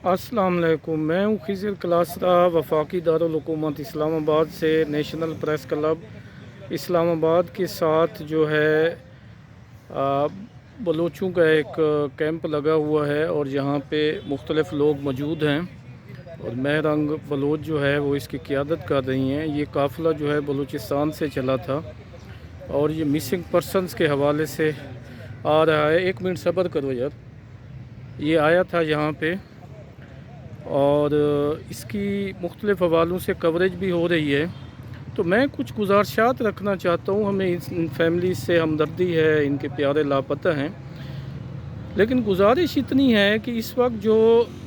अस्सलाम वालेकुम। मैं हूँ खिज़र क्लासरा, वफाकी दारुल हुकूमत इस्लामाबाद से नेशनल प्रेस क्लब इस्लामाबाद के साथ जो है आ, बलोचों का एक कैंप लगा हुआ है और यहाँ पे मुख्तलिफ़ लोग मौजूद हैं और महरंग बलोच जो है वो इसकी क़ियादत कर रही हैं। ये काफ़िला जो है बलूचिस्तान से चला था और ये मिसिंग पर्सनस के हवाले से आ रहा है। एक मिनट सब्र करो यार। ये आया था यहाँ पे और इसकी मुख्तलिफ़ हवालों से कवरेज भी हो रही है। तो मैं कुछ गुजारिशात रखना चाहता हूँ। हमें इन फैमिली से हमदर्दी है, इनके प्यारे लापता हैं, लेकिन गुजारिश इतनी है कि इस वक्त जो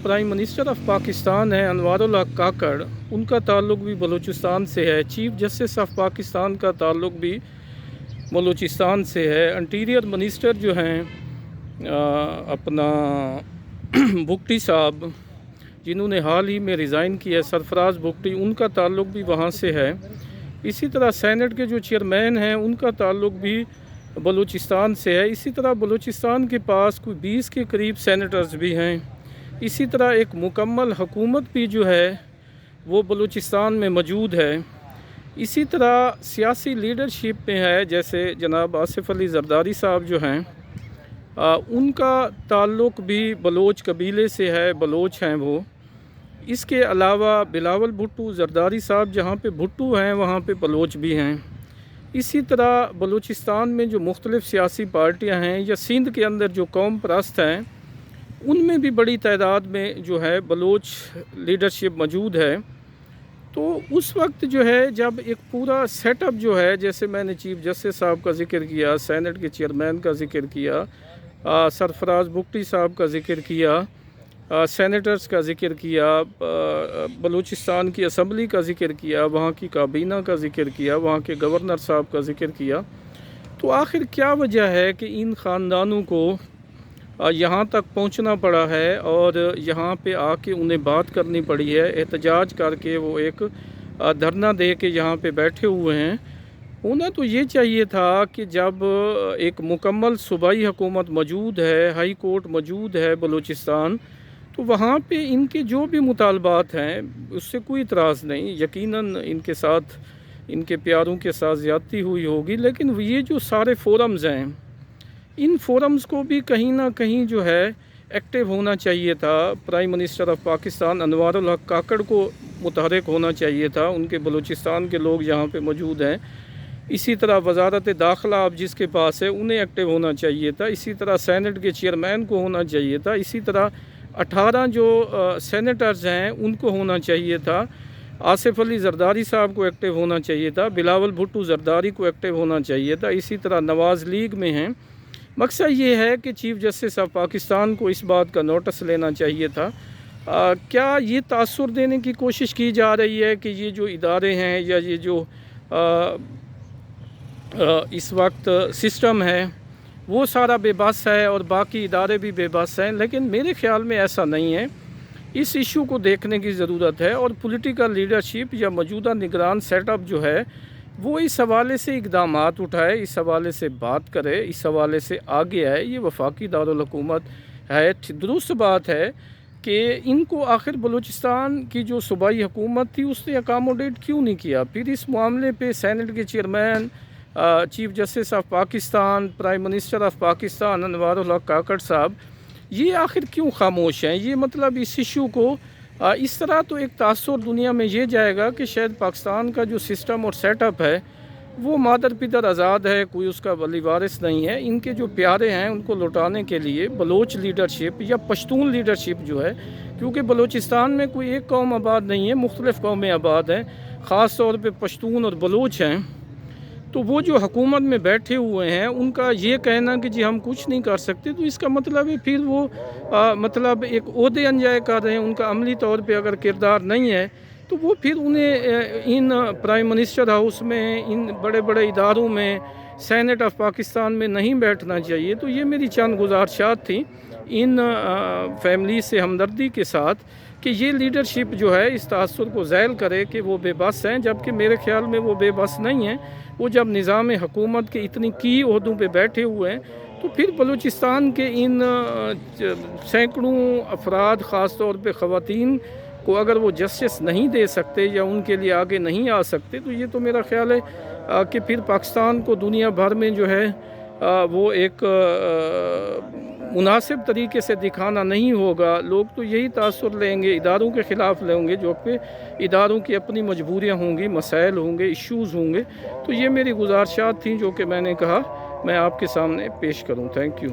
प्राइम मिनिस्टर ऑफ पाकिस्तान है अनवारुल हक काकड़, उनका ताल्लुक़ भी बलूचिस्तान से है। चीफ जस्टिस ऑफ पाकिस्तान का ताल्लुक़ भी बलूचिस्तान से है। इंटीरियर मिनिस्टर जो हैं अपना भुट्टी साहब, जिन्होंने हाल ही में रिज़ाइन किया है, सरफराज भुट्टी, उनका ताल्लुक़ भी वहाँ से है। इसी तरह सेनेट के जो चेयरमैन हैं उनका ताल्लुक़ भी बलूचिस्तान से है। इसी तरह बलूचिस्तान के पास कोई 20 के करीब सेनेटर्स भी हैं। इसी तरह एक मुकम्मल हुकूमत भी जो है वो बलूचिस्तान में मौजूद है। इसी तरह सियासी लीडरशिप में है, जैसे जनाब आसिफ अली ज़रदारी साहब जो हैं उनका ताल्लुक़ भी बलोच कबीले से है, बलोच हैं वो। इसके अलावा बिलावल भुट्टो ज़रदारी साहब, जहाँ पे भुट्टो हैं वहाँ पे बलोच भी हैं। इसी तरह बलूचिस्तान में जो मुख्तलिफ़ सियासी पार्टियाँ हैं या सिंध के अंदर जो कौम परस्त हैं, उनमें भी बड़ी तादाद में जो है बलोच लीडरशिप मौजूद है। तो उस वक्त जो है जब एक पूरा सेटअप जो है, जैसे मैंने चीफ जस्टिस साहब का ज़िक्र किया, सेनेट के चेयरमैन का ज़िक्र किया, सरफराज भुट्टी साहब का ज़िक्र किया, सेनेटर्स का ज़िक्र किया, बलूचिस्तान की असम्बली का ज़िक्र किया, वहाँ की काबीना का ज़िक्र किया, वहाँ के गवर्नर साहब का ज़िक्र किया, तो आखिर क्या वजह है कि इन ख़ानदानों को यहाँ तक पहुँचना पड़ा है और यहाँ पे आके उन्हें बात करनी पड़ी है, एहतजाज करके वो एक धरना दे के यहाँ पे बैठे हुए हैं। होना तो ये चाहिए था कि जब एक मुकम्मल सूबाई हुकूमत मौजूद है, हाई कोर्ट मौजूद है बलूचिस्तान, तो वहाँ पे इनके जो भी मुतालबात हैं उससे कोई इतराज़ नहीं। यकीनन इनके साथ, इनके प्यारों के साथ ज़्यादती हुई होगी, लेकिन ये जो सारे फोरम्स हैं, इन फोरम्स को भी कहीं ना कहीं जो है एक्टिव होना चाहिए था। Prime minister of Pakistan Anwarul हक काकड़ को मुतहरिक होना चाहिए था, उनके बलूचिस्तान के लोग यहाँ पे मौजूद हैं। इसी तरह वजारत दाखिला अब जिसके पास है उन्हें एक्टिव होना चाहिए था। इसी तरह सेनेट के चेयरमैन को होना चाहिए था। इसी तरह 18 जो सेनेटर्स हैं उनको होना चाहिए था। आसिफ अली ज़रदारी साहब को एक्टिव होना चाहिए था। बिलावल भुट्टो ज़रदारी को एक्टिव होना चाहिए था। इसी तरह नवाज़ लीग में हैं। मकसद ये है कि चीफ जस्टिस ऑफ पाकिस्तान को इस बात का नोटिस लेना चाहिए था। क्या ये तासुर देने की कोशिश की जा रही है कि ये जो इदारे हैं या ये जो इस वक्त सिस्टम है वो सारा बेबस है और बाकी इदारे भी बेबस हैं? लेकिन मेरे ख़्याल में ऐसा नहीं है। इस इशू को देखने की ज़रूरत है और पॉलिटिकल लीडरशिप या मौजूदा निगरान सेटअप जो है वो इस हवाले से इक़दामात उठाए, इस हवाले से बात करे, इस हवाले से आगे आए। ये वफाकी दारुल हुकूमत है। दुरुस्त बात है कि इनको आखिर बलूचिस्तान की जो सूबाई हुकूमत थी उसने अकामोडेट क्यों नहीं किया? फिर इस मामले पे सेनेट के chairman, chief justice of Pakistan, prime minister of Pakistan Anwarul हक काकड़ साहब, ये आखिर क्यों खामोश हैं? ये मतलब इस इशू को इस तरह तो एक तासुर दुनिया में ये जाएगा कि शायद पाकिस्तान का जो सिस्टम और सेटअप है वो मादर पिदर आज़ाद है, कोई उसका वली वारिस नहीं है। इनके जो प्यारे हैं उनको लौटाने के लिए बलोच लीडरशिप या पश्तून लीडरशिप जो है, क्योंकि बलूचिस्तान में कोई एक कौम आबाद नहीं है, मुख्तलिफ़ कौमें आबाद हैं, ख़ास तौर पे पश्तून और बलोच हैं। तो वो जो हुकूमत में बैठे हुए हैं उनका ये कहना कि जी हम कुछ नहीं कर सकते, तो इसका मतलब है फिर वो मतलब एक ओहदे अंजाय कर रहे हैं। उनका अमली तौर पे अगर किरदार नहीं है तो वो फिर उन्हें इन प्राइम मिनिस्टर हाउस में, इन बड़े बड़े इदारों में, सेनेट ऑफ पाकिस्तान में नहीं बैठना चाहिए। तो ये मेरी चंद गुजारिशात थी इन फैमिली से हमदर्दी के साथ कि ये लीडरशिप जो है इस तासुर को ज़ैल करे कि वो बेबस हैं, जबकि मेरे ख़्याल में वो बेबस नहीं हैं। वो जब निज़ाम हुकूमत के इतनी की ओहदों पे बैठे हुए हैं تو پھر بلوچستان کے ان سینکڑوں افراد، خاص طور پہ خواتین کو اگر وہ جسٹس نہیں دے سکتے یا ان کے لیے آگے نہیں آ سکتے، تو یہ تو میرا خیال ہے کہ پھر پاکستان کو دنیا بھر میں جو ہے وہ ایک مناسب طریقے سے دکھانا نہیں ہوگا۔ لوگ تو یہی تاثر لیں گے، اداروں کے خلاف لیں گے، جو کہ اداروں کی اپنی مجبوریاں ہوں گی، مسائل ہوں گے، ایشوز ہوں گے۔ تو یہ میری گزارشات تھیں جو کہ میں نے کہا میں آپ کے سامنے پیش کروں۔ Thank you.